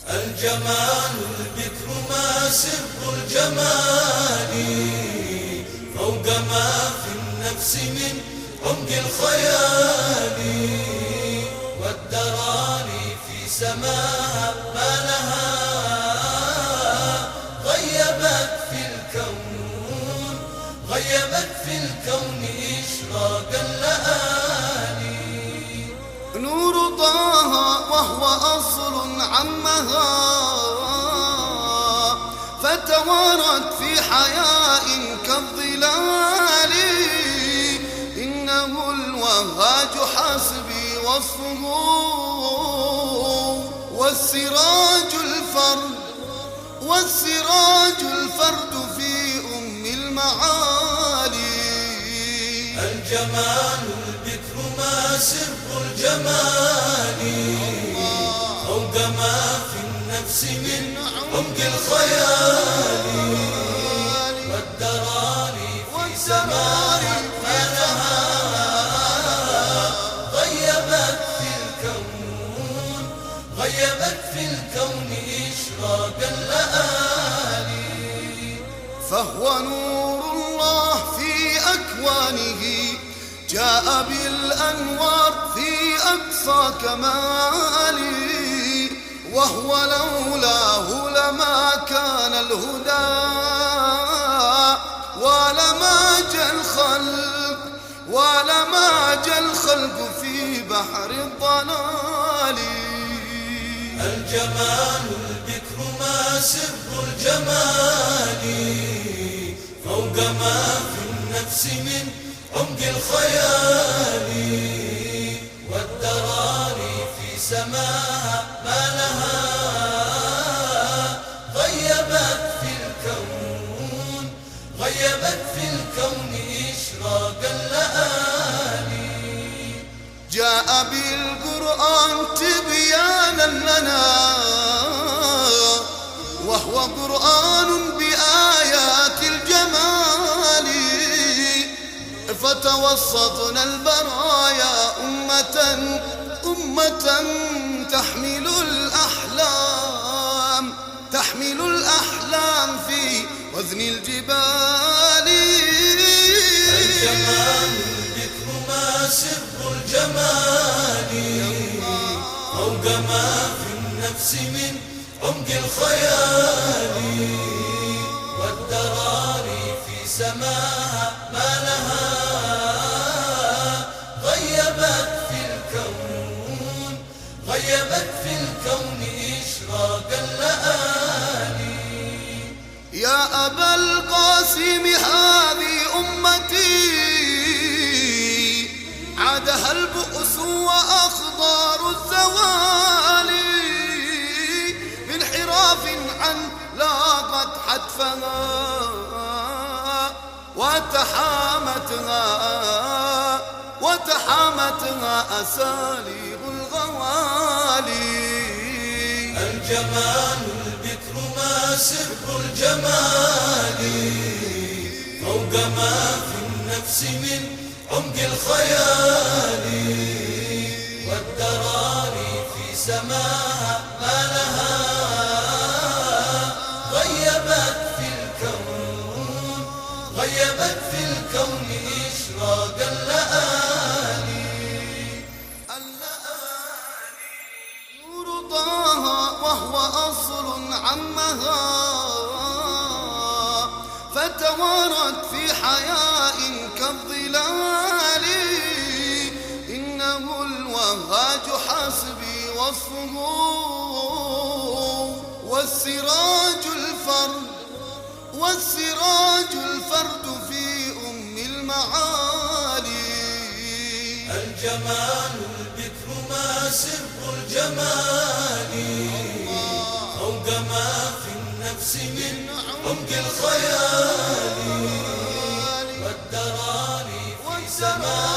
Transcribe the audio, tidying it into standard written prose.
الجمال البكر ما سر الجمال فوق ما في النفس من عمق الخيال، والدراني في سماها ما لها غيبت في الكون إشراق اللآلي. نور طه وهو أصل عمها فتوارت في حياء كالظلال، إنه الوهاج حسبي وصفه والسراج الفرد في أم المعالي. الجمال البكر ما سر الجمال فوق ما في النفس من عمق الخيال، والدراني في سماها ما لها غيبت في الكون إشراق اللآلي. فهو نور الله في أكوانه جاء بالأنوار في أقصى كماله، وهو لولاه لما كان الهدى ولما جاء الخلق في بحر الضلال. الجمال البكر ما سر الجمال فوق ما في النفس من عمق الخيال، والدراني في سماها ما لها غيبت في الكون إشراق اللآلي. جاء بالقرآن تبيانا لنا وهو قرآن بآيات الجمال، فتوسطنا البرايا أمة تحمل الأحلام في وزن الجبال. الجمال البكر ما سر الجمال فوق ما في النفس من عمق الخيال، والدراني في سماها ما لها غيبت في الكون إشراق اللآلي. يا أبا القاسم هذه أمتي عادها البؤس وأخضار الزوال، من حراف عن لاقت حتفها وتحامتها أساليب الغوالي. الجمال البكر ما سر الجمال فوق ما في النفس من عمق الخيال، والدراني في سماها ما لها غيبت في الكون إشراق اللآلي. نور طه وهو أصل عمها فتوارت في حياء كالظلال، إنه الوهاج حسبي وصفه والسراج الفرد في أم المعالي. الجمال البكر ما سر الجمال فوق ما في النفس من عمق الخيال، والدراني في سماها